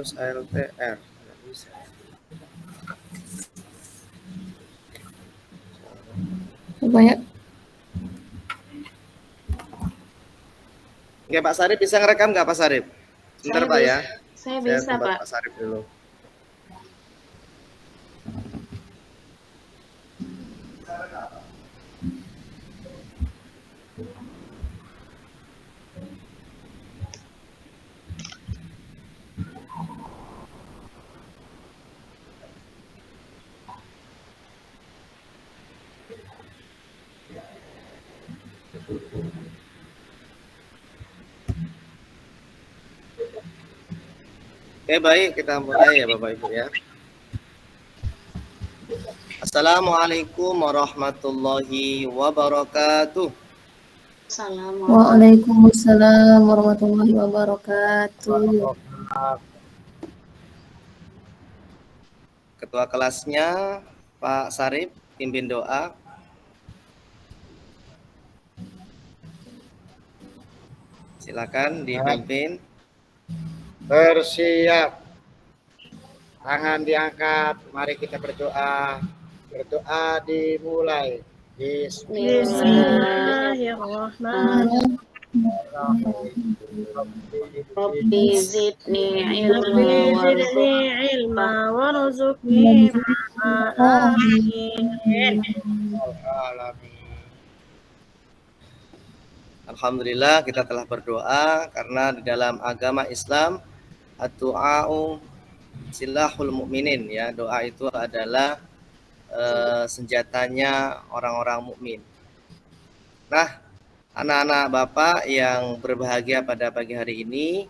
minus ALTR. Nggak bisa. Coba ya. Oke, Pak Sarip bisa ngerekam nggak Pak Sarip? Sebentar Pak ya. Saya Saya bisa, tempat Pak. Pak Sarip dulu. Oke, baik, kita mulai ya Bapak Ibu ya. Assalamualaikum warahmatullahi wabarakatuh. Waalaikumsalam warahmatullahi wabarakatuh. Ketua kelasnya Pak Sarip, pimpin doa. Silakan dipimpin. Bersiap. Tangan diangkat. Mari kita berdoa. Berdoa dimulai. Bismillahirrahmanirrahim. Rabbi zidni ilma warzuqni amin. Alhamdulillah kita telah berdoa karena di dalam agama Islam ad-du'a'u silahul mukminin ya. Doa itu adalah senjatanya orang-orang mukmin. Nah, anak-anak Bapak yang berbahagia pada pagi hari ini,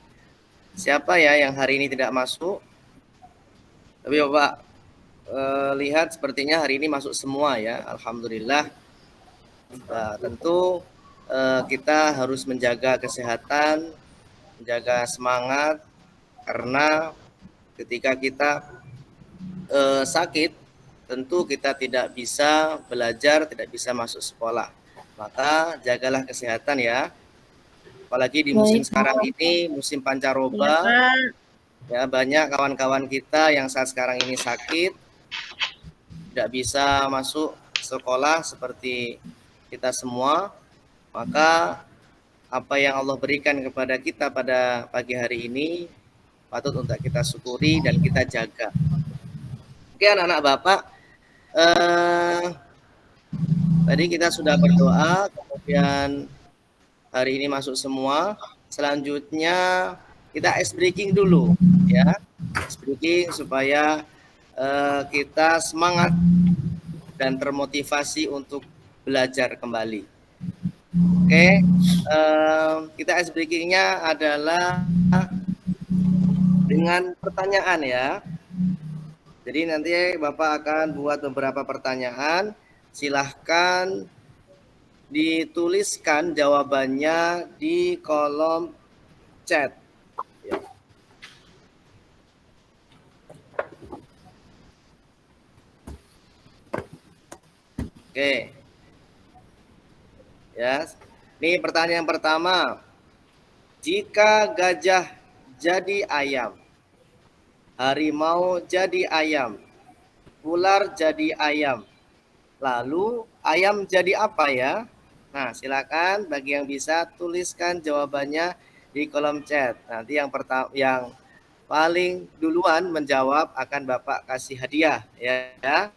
siapa ya yang hari ini tidak masuk? Tapi Bapak lihat sepertinya hari ini masuk semua ya, alhamdulillah. Nah, tentu kita harus menjaga kesehatan, menjaga semangat, karena ketika kita sakit, tentu kita tidak bisa belajar, tidak bisa masuk sekolah. Maka jagalah kesehatan ya. Apalagi di musim sekarang ini, musim pancaroba, ya banyak kawan-kawan kita yang saat sekarang ini sakit, tidak bisa masuk sekolah seperti kita semua. Maka apa yang Allah berikan kepada kita pada pagi hari ini patut untuk kita syukuri dan kita jaga. Oke anak-anak Bapak, tadi kita sudah berdoa, kemudian hari ini masuk semua. Selanjutnya kita ice breaking dulu ya, ice breaking supaya kita semangat dan termotivasi untuk belajar kembali. Oke, kita ice breakingnya adalah dengan pertanyaan ya. Jadi nanti Bapak akan buat beberapa pertanyaan. Silahkan dituliskan jawabannya di kolom chat. Ya. Oke. Ya. Ini pertanyaan pertama. Jika gajah jadi ayam, harimau jadi ayam, ular jadi ayam, lalu ayam jadi apa ya? Nah, silakan bagi yang bisa tuliskan jawabannya di kolom chat. Nanti yang paling duluan menjawab akan Bapak kasih hadiah ya.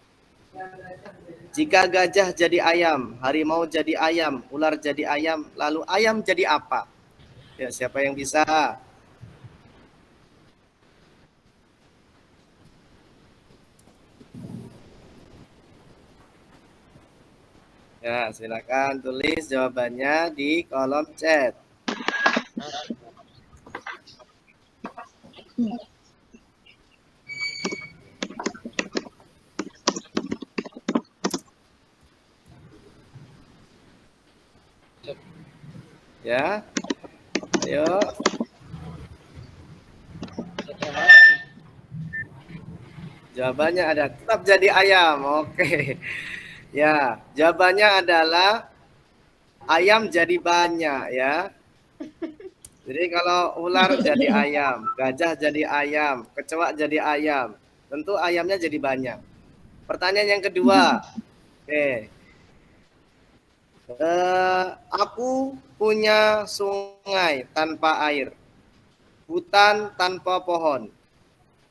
Jika gajah jadi ayam, harimau jadi ayam, ular jadi ayam, lalu ayam jadi apa? Ya, siapa yang bisa? Ya, silakan tulis jawabannya di kolom chat. Ya, ayo. Jawabannya ada tetap jadi ayam. Oke. Ya, jawabannya adalah ayam jadi banyak ya. Jadi kalau ular jadi ayam, gajah jadi ayam, kecoa jadi ayam, tentu ayamnya jadi banyak. Pertanyaan yang kedua, oke. Aku punya sungai tanpa air, hutan tanpa pohon,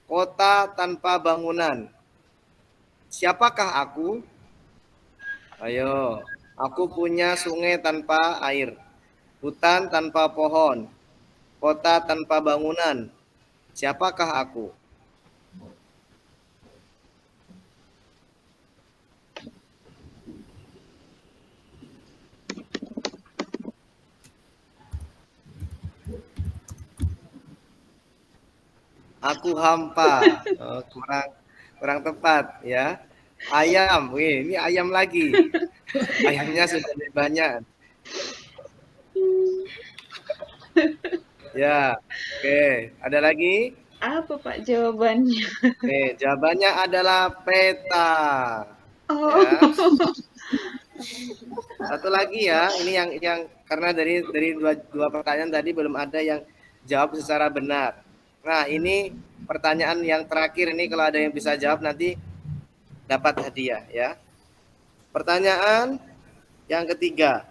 kota tanpa bangunan. Siapakah aku? Ayo, aku punya sungai tanpa air, hutan tanpa pohon, kota tanpa bangunan. Siapakah aku? Aku hampa. Oh, kurang tepat ya. Ayam, wih, ini ayam lagi. Ayamnya sudah lebih banyak. Ya, oke. Ada lagi? Apa Pak jawabannya? Oke, jawabannya adalah peta. Oh. Ya. Satu lagi ya, ini yang karena dari dua pertanyaan tadi belum ada yang jawab secara benar. Nah, ini pertanyaan yang terakhir ini, kalau ada yang bisa jawab nanti dapat hadiah ya. Pertanyaan yang ketiga.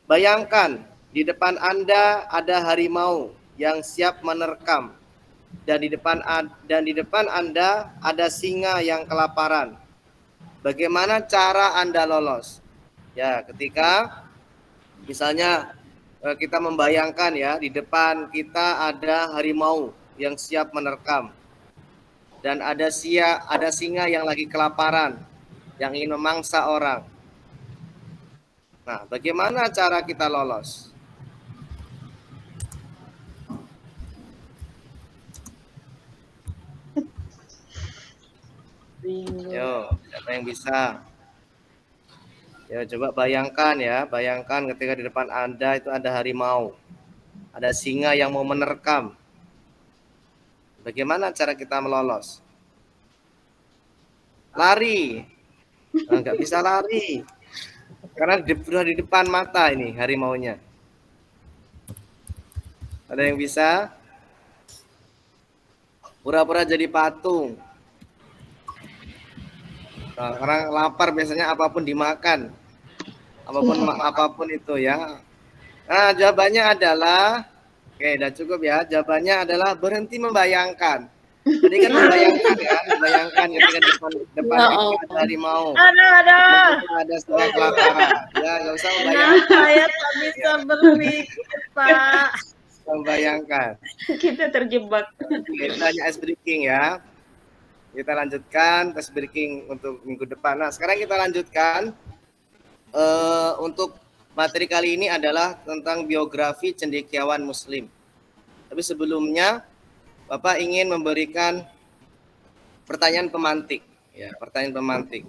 Bayangkan di depan Anda ada harimau yang siap menerkam, dan di depan Anda ada singa yang kelaparan. Bagaimana cara Anda lolos? Ya, ketika misalnya kita membayangkan ya, di depan kita ada harimau yang siap menerkam, dan ada singa yang lagi kelaparan, yang ingin memangsa orang. Nah, bagaimana cara kita lolos? Yo, siapa yang bisa? Ya, coba bayangkan ya, bayangkan ketika di depan Anda itu ada harimau, ada singa yang mau menerkam. Bagaimana cara kita melolos? Lari. Nah, nggak bisa lari. Karena sudah di depan mata ini harimaunya. Ada yang bisa? Pura-pura jadi patung. Nah, karena lapar biasanya apapun dimakan. Apapun itu ya. Nah, jawabannya adalah, oke, udah cukup ya. Jawabannya adalah berhenti membayangkan. Tadi kan membayangkan ketika depan itu ada harimau. Ada singa kelaparan. Ya, nggak usah membayangkan. Saya tak bisa berpikir, Pak. Membayangkan. Kita terjebak. Kita hanya ice breaking ya. Kita lanjutkan tes breaking untuk minggu depan. Nah, sekarang kita lanjutkan untuk materi kali ini adalah tentang biografi cendekiawan Muslim. Tapi sebelumnya, Bapak ingin memberikan pertanyaan pemantik. Ya, pertanyaan pemantik.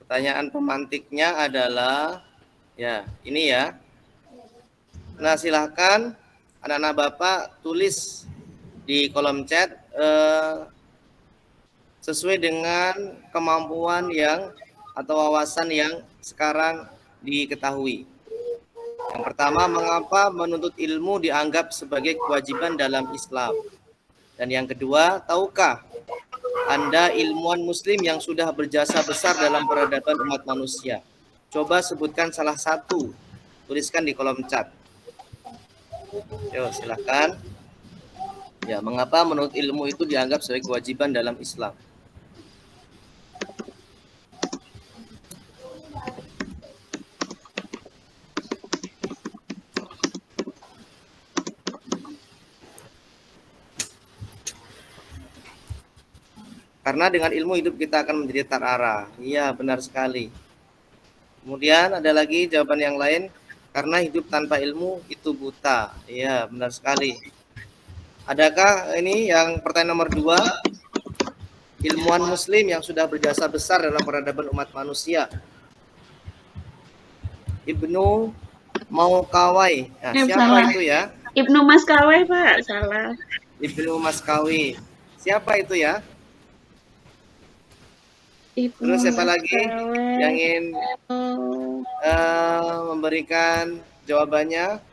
Pertanyaan pemantiknya adalah, ya, ini ya. Nah, silahkan anak-anak Bapak tulis di kolom chat sesuai dengan kemampuan yang atau wawasan yang sekarang diketahui. Yang pertama, mengapa menuntut ilmu dianggap sebagai kewajiban dalam Islam? Dan yang kedua, tahukah Anda ilmuwan Muslim yang sudah berjasa besar dalam peradaban umat manusia? Coba sebutkan salah satu, tuliskan di kolom chat. Yo, silakan. Ya, mengapa menurut ilmu itu dianggap sebagai kewajiban dalam Islam? Karena dengan ilmu hidup kita akan menjadi terarah. Iya, benar sekali. Kemudian ada lagi jawaban yang lain. Karena hidup tanpa ilmu itu buta. Iya, benar sekali. Adakah ini yang pertanyaan nomor 2? Ilmuwan Muslim yang sudah berjasa besar dalam peradaban umat manusia. Ibnu Maukawai. Nah, siapa salah. itu ya? Ibnu Maskawai, Pak. Salah. Ibnu Maskawi. Siapa itu ya? Ibnu Terus siapa lagi yang Mas'ud. ingin memberikan jawabannya?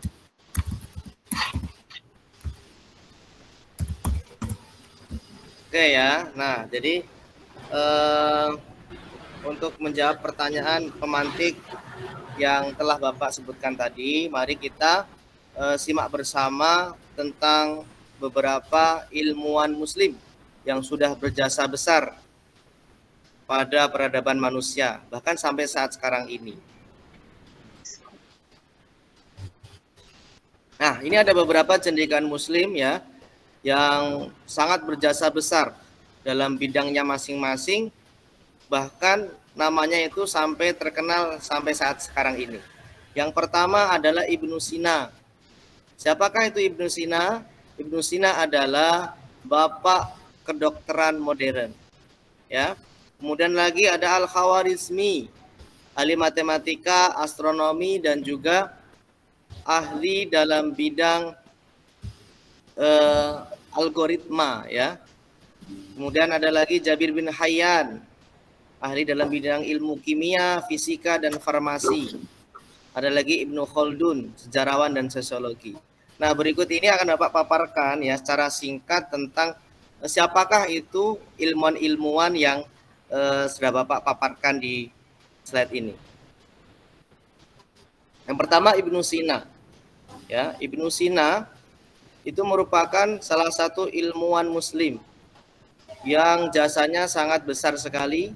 Oke ya. Nah, jadi untuk menjawab pertanyaan pemantik yang telah Bapak sebutkan tadi, mari kita simak bersama tentang beberapa ilmuwan muslim yang sudah berjasa besar pada peradaban manusia, bahkan sampai saat sekarang ini. Nah, ini ada beberapa cendekiawan muslim ya, yang sangat berjasa besar dalam bidangnya masing-masing, bahkan namanya itu sampai terkenal sampai saat sekarang ini. Yang pertama adalah Ibnu Sina. Siapakah itu Ibnu Sina? Ibnu Sina adalah bapak kedokteran modern. Ya. Kemudian lagi ada Al-Khawarizmi, ahli matematika, astronomi, dan juga ahli dalam bidang algoritma ya. Kemudian ada lagi Jabir bin Hayyan, ahli dalam bidang ilmu kimia, fisika, dan farmasi. Ada lagi Ibnu Khaldun, sejarawan dan sosiologi. Nah, berikut ini akan Bapak paparkan ya secara singkat tentang siapakah itu ilmuwan-ilmuwan yang sudah Bapak paparkan di slide ini. Yang pertama Ibnu Sina. Ya, Ibnu Sina itu merupakan salah satu ilmuwan muslim yang jasanya sangat besar sekali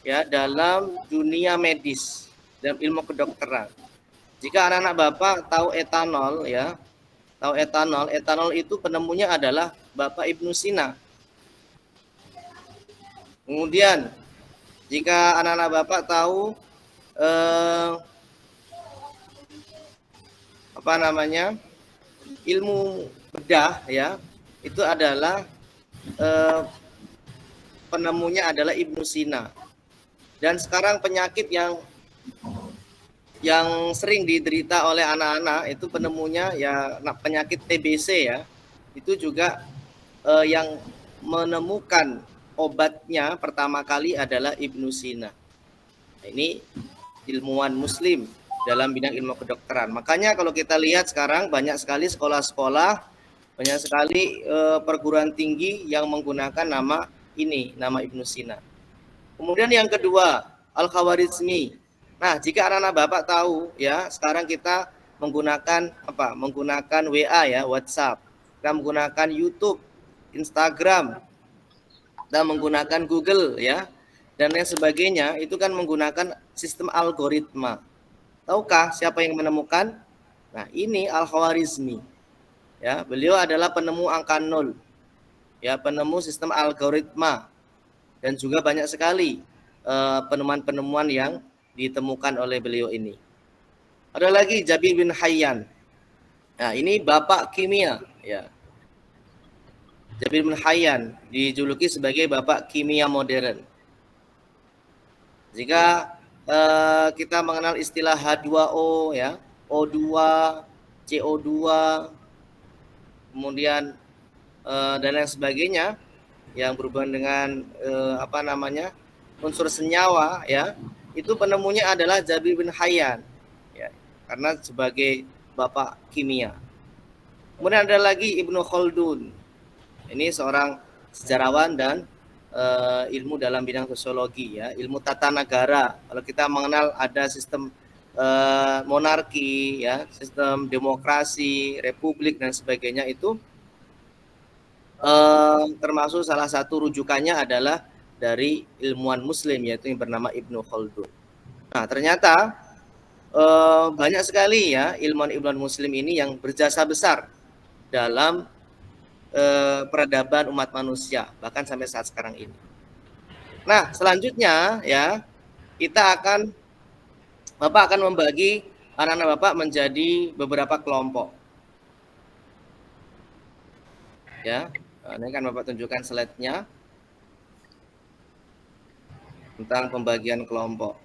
ya dalam dunia medis dan ilmu kedokteran. Jika anak-anak Bapak tahu etanol ya, tahu etanol, etanol itu penemunya adalah Bapak Ibnu Sina. Kemudian jika anak-anak Bapak tahu ilmu bedah ya, itu adalah penemunya adalah Ibnu Sina. Dan sekarang penyakit yang sering diderita oleh anak-anak itu penemunya ya penyakit TBC ya. Itu juga yang menemukan obatnya pertama kali adalah Ibnu Sina. Nah, ini ilmuwan muslim dalam bidang ilmu kedokteran. Makanya kalau kita lihat sekarang banyak sekali sekolah-sekolah, banyak sekali perguruan tinggi yang menggunakan nama ini, nama Ibnu Sina. Kemudian yang kedua, Al-Khawarizmi. Nah, jika anak-anak Bapak tahu ya, sekarang kita menggunakan apa? Menggunakan WA ya, WhatsApp. Kita menggunakan YouTube, Instagram, dan menggunakan Google ya, dan lain sebagainya, itu kan menggunakan sistem algoritma. Tahukah siapa yang menemukan? Nah, ini Al-Khawarizmi. Ya, beliau adalah penemu angka 0. Ya, penemu sistem algoritma. Dan juga banyak sekali penemuan-penemuan yang ditemukan oleh beliau ini. Ada lagi Jabir bin Hayyan. Nah, ini bapak kimia ya. Jabir bin Hayyan dijuluki sebagai bapak kimia modern. Jika kita mengenal istilah H2O ya, O2, CO2, kemudian dan lain sebagainya yang berhubungan dengan unsur senyawa ya, itu penemunya adalah Jabir bin Hayyan ya, karena sebagai bapak kimia. Kemudian ada lagi Ibnu Khaldun. Ini seorang sejarawan dan ilmu dalam bidang sosiologi ya, ilmu tata negara. Kalau kita mengenal ada sistem monarki ya, sistem demokrasi, republik dan sebagainya, itu termasuk salah satu rujukannya adalah dari ilmuwan muslim yaitu yang bernama Ibnu Khaldun. Nah, ternyata banyak sekali ya ilmuwan-ilmuwan muslim ini yang berjasa besar dalam peradaban umat manusia bahkan sampai saat sekarang ini. Nah, selanjutnya ya Bapak akan membagi anak-anak Bapak menjadi beberapa kelompok. Ya, ini kan Bapak tunjukkan slide-nya tentang pembagian kelompok.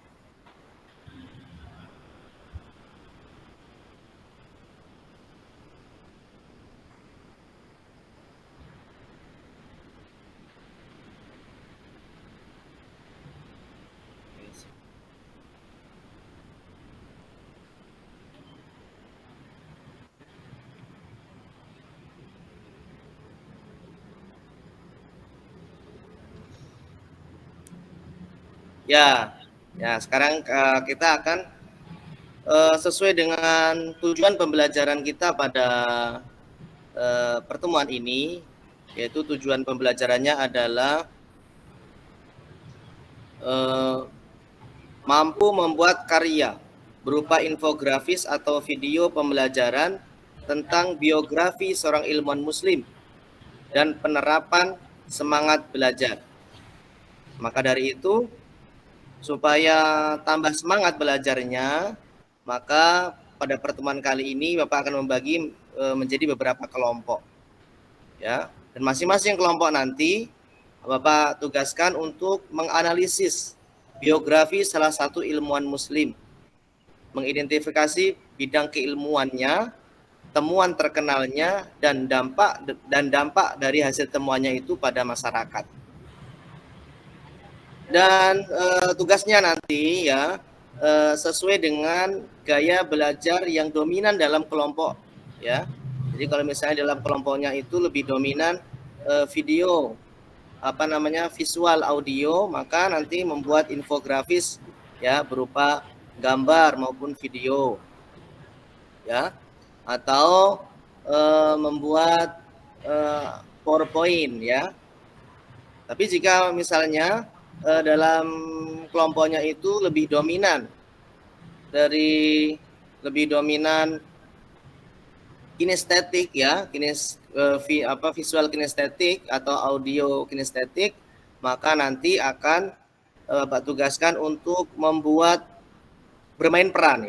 Ya, ya sekarang kita akan sesuai dengan tujuan pembelajaran kita pada pertemuan ini, yaitu tujuan pembelajarannya adalah mampu membuat karya berupa infografis atau video pembelajaran tentang biografi seorang ilmuwan muslim dan penerapan semangat belajar. Maka dari itu, supaya tambah semangat belajarnya, maka pada pertemuan kali ini Bapak akan membagi menjadi beberapa kelompok. Ya, dan masing-masing kelompok nanti Bapak tugaskan untuk menganalisis biografi salah satu ilmuwan muslim, mengidentifikasi bidang keilmuannya, temuan terkenalnya, dan dampak dari hasil temuannya itu pada masyarakat. Dan tugasnya nanti ya sesuai dengan gaya belajar yang dominan dalam kelompok, ya. Jadi kalau misalnya dalam kelompoknya itu lebih dominan video, visual audio, maka nanti membuat infografis ya berupa gambar maupun video, ya, atau membuat PowerPoint, ya. Tapi jika misalnya dalam kelompoknya itu lebih dominan kinestetik, ya, visual kinestetik atau audio kinestetik, maka nanti akan Pak tugaskan untuk bermain peran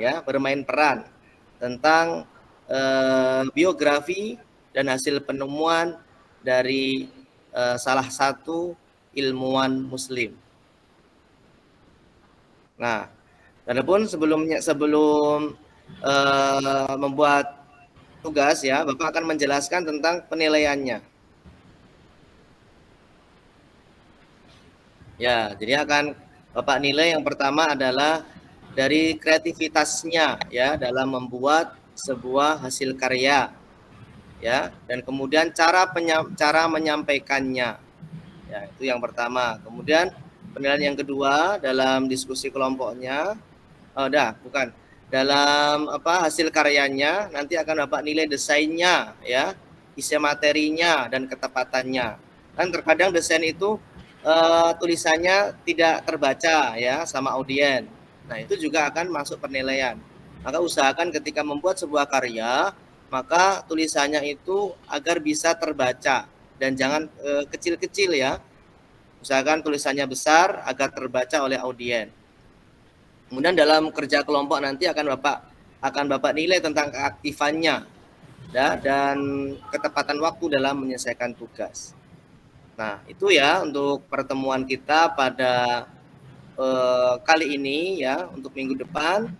tentang biografi dan hasil penemuan dari salah satu ilmuwan muslim. Nah, adapun sebelum membuat tugas, ya, Bapak akan menjelaskan tentang penilaiannya. Ya, jadi akan Bapak nilai yang pertama adalah dari kreativitasnya, ya, dalam membuat sebuah hasil karya, ya, dan kemudian cara menyampaikannya, ya, itu yang pertama. Kemudian penilaian yang kedua dalam diskusi kelompoknya, dalam hasil karyanya nanti akan Bapak nilai desainnya, ya, isi materinya dan ketepatannya. Kan terkadang desain itu tulisannya tidak terbaca, ya, sama audien. Nah, itu juga akan masuk penilaian. Maka usahakan ketika membuat sebuah karya, maka tulisannya itu agar bisa terbaca dan jangan kecil-kecil, ya. Usahakan tulisannya besar agar terbaca oleh audien. Kemudian dalam kerja kelompok nanti akan Bapak nilai tentang keaktifannya, ya, dan ketepatan waktu dalam menyelesaikan tugas. Nah, itu ya untuk pertemuan kita pada kali ini, ya. Untuk minggu depan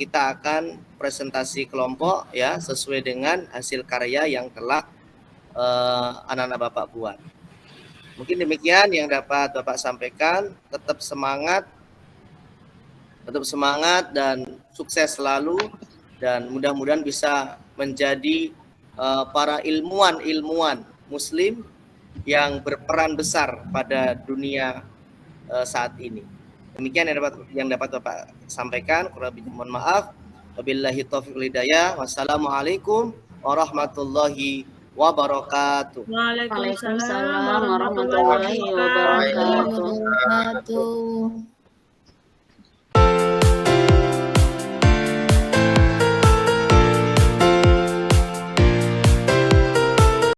kita akan presentasi kelompok, ya, sesuai dengan hasil karya yang telah anak-anak Bapak buat. Mungkin demikian yang dapat Bapak sampaikan. Tetap semangat dan sukses selalu, dan mudah-mudahan bisa menjadi para ilmuwan muslim yang berperan besar pada dunia saat ini. Demikian yang dapat Bapak sampaikan. Kurang lebih mohon maaf. Wabillahi taufiq wal hidayah. Wassalamualaikum warahmatullahi wabarakatuh. Waalaikumsalam Waalaikumsalam warahmatullahi warahmatullahi wabarakatuh. Wabarakatuh.